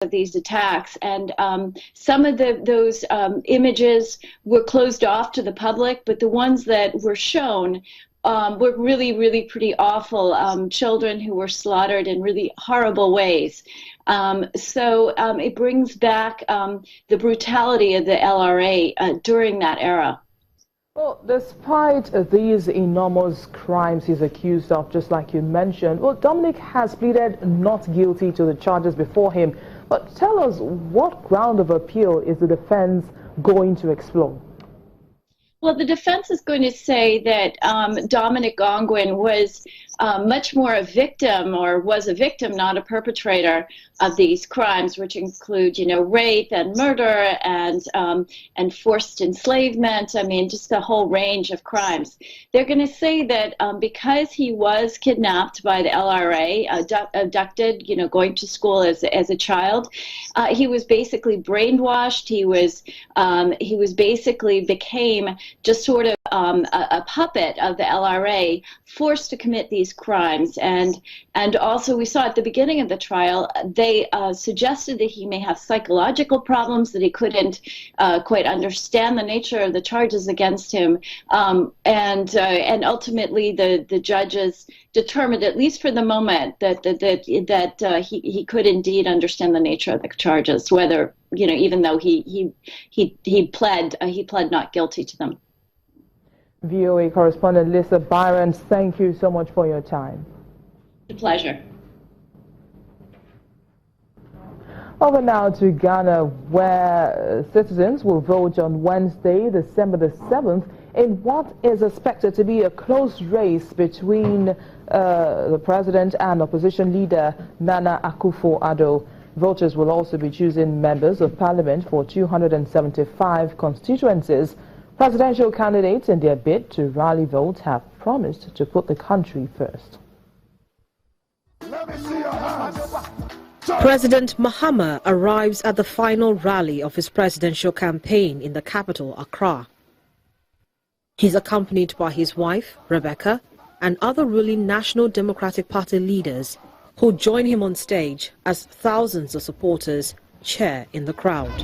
of these attacks, and some of those images were closed off to the public, but the ones that were shown were really, really pretty awful. Children who were slaughtered in really horrible ways. So it brings back the brutality of the LRA during that era. Well, despite these enormous crimes he's accused of, just like you mentioned, well, Dominic has pleaded not guilty to the charges before him. But tell us, what ground of appeal is the defense going to explore? Well, the defense is going to say that Dominic Ongwen was much more a victim, or was a victim, not a perpetrator of these crimes, which include, rape and murder and forced enslavement. I mean, just a whole range of crimes. They're going to say that because he was kidnapped by the LRA, abducted, going to school as a child, he was basically brainwashed. He was basically became just sort of a puppet of the LRA, forced to commit these crimes. And also we saw at the beginning of the trial, they suggested that he may have psychological problems, that he couldn't quite understand the nature of the charges against him. And ultimately the judges determined, at least for the moment, that he could indeed understand the nature of the charges, whether, even though he pled not guilty to them. VOA correspondent Lisa Byron, thank you so much for your time. A pleasure. Over now to Ghana, where citizens will vote on Wednesday, December the 7th, in what is expected to be a close race between the president and opposition leader Nana Akufo-Addo. Voters will also be choosing members of parliament for 275 constituencies. Presidential candidates, in their bid to rally votes, have promised to put the country first. President Mahama arrives at the final rally of his presidential campaign in the capital, Accra. He's accompanied by his wife, Rebecca, and other ruling National Democratic Party leaders who join him on stage as thousands of supporters cheer in the crowd.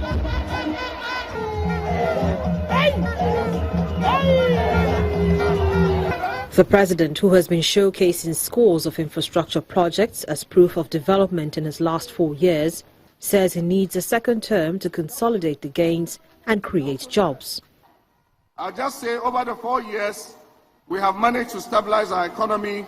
The president, who has been showcasing scores of infrastructure projects as proof of development in his last 4 years, says he needs a second term to consolidate the gains and create jobs. I'll just say over the 4 years, we have managed to stabilize our economy,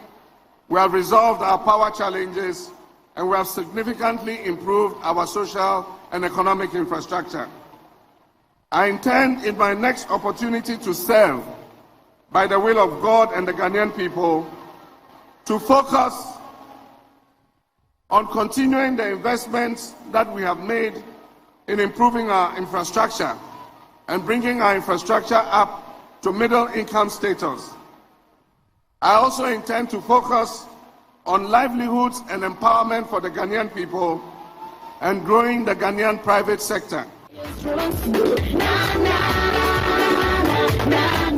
we have resolved our power challenges, and we have significantly improved our social and economic infrastructure. I intend in my next opportunity to serve, by the will of God and the Ghanaian people, to focus on continuing the investments that we have made in improving our infrastructure and bringing our infrastructure up to middle income status. I also intend to focus on livelihoods and empowerment for the Ghanaian people and growing the Ghanaian private sector.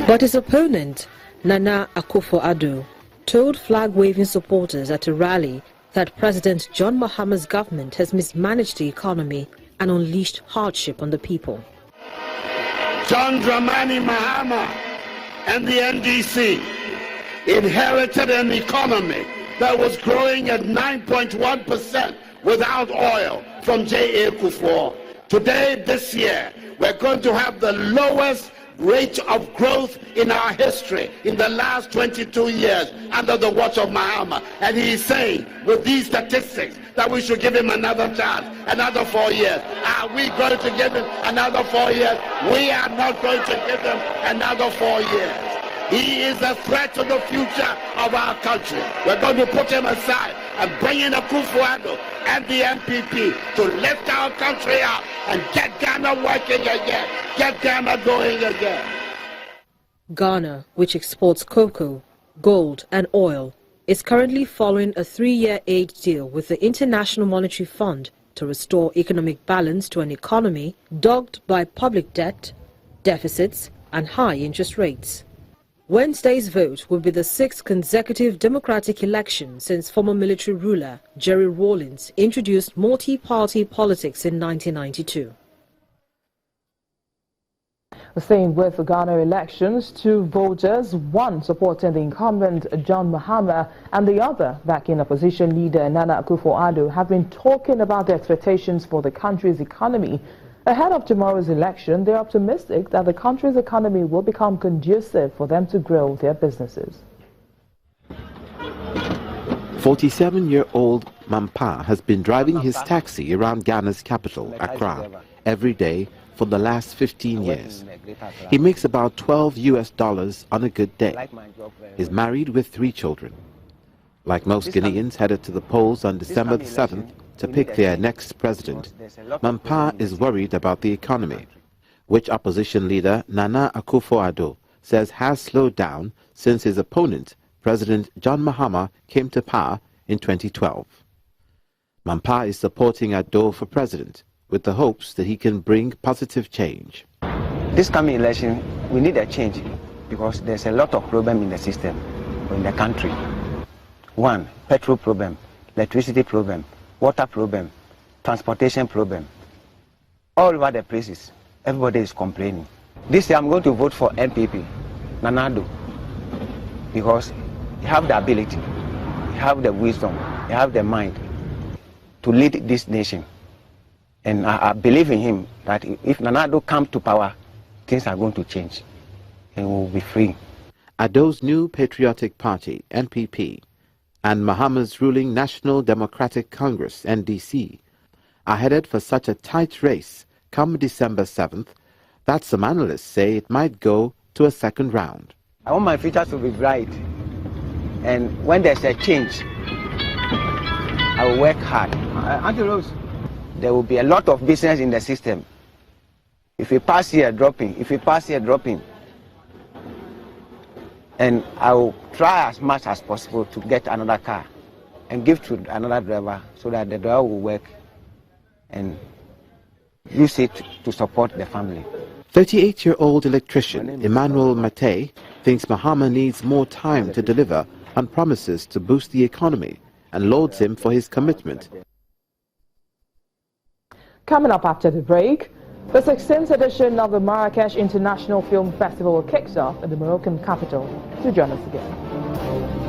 But his opponent, Nana Akufo-Addo, told flag-waving supporters at a rally that President John Mahama's government has mismanaged the economy and unleashed hardship on the people. John Dramani Mahama and the NDC inherited an economy that was growing at 9.1% without oil from J.A. Kufuor. Today, this year, we're going to have the lowest rate of growth in our history in the last 22 years under the watch of Mahama. And he is saying, with these statistics, that we should give him another chance, another 4 years. Are we going to give him another 4 years? We are not going to give him another 4 years. He is a threat to the future of our country. We're going to put him aside and bring in Akufo-Addo and the NPP to lift our country up and get Ghana working again, get Ghana going again. Ghana, which exports cocoa, gold and oil, is currently following a 3-year aid deal with the International Monetary Fund to restore economic balance to an economy dogged by public debt, deficits and high interest rates. Wednesday's vote will be the 6th consecutive democratic election since former military ruler Jerry Rawlings introduced multi-party politics in 1992. Staying with the Ghana elections, two voters, one supporting the incumbent John Mahama and the other backing opposition leader Nana Akufo-Addo, have been talking about their expectations for the country's economy. Ahead of tomorrow's election, they're optimistic that the country's economy will become conducive for them to grow their businesses. 47-year-old Mampa has been driving his taxi around Ghana's capital, Accra, every day for the last 15 years. He makes about $12 on a good day. He's married with 3 children. Like most Guineans headed to the polls on December the 7th to pick their next president, Mampa is worried about the economy, which opposition leader Nana Akufo-Addo says has slowed down since his opponent, President John Mahama, came to power in 2012. Mampa is supporting Addo for president with the hopes that he can bring positive change. This coming election, we need a change because there's a lot of problem in the system, in the country. 1, petrol problem, electricity problem, water problem, transportation problem. All over the places, everybody is complaining. This year I'm going to vote for NPP, Nana Addo, because he have the ability, he have the wisdom, he have the mind to lead this nation. And I believe in him that if Nana Addo comes to power, things are going to change and we will be free. Addo's new Patriotic Party, NPP, and Mahama's ruling National Democratic Congress, NDC, are headed for such a tight race come December 7th that some analysts say it might go to a second round. I want my future to be bright, and when there's a change, I will work hard. Auntie Rose, there will be a lot of business in the system. If we pass here dropping, if we pass here dropping, and I will try as much as possible to get another car and give to another driver so that the driver will work and use it to support the family. 38-year-old electrician Emmanuel Matei thinks Mahama needs more time to deliver on promises to boost the economy and lauds him for his commitment. Coming up after the break, the 16th edition of the Marrakesh International Film Festival kicks off in the Moroccan capital. Do join us again.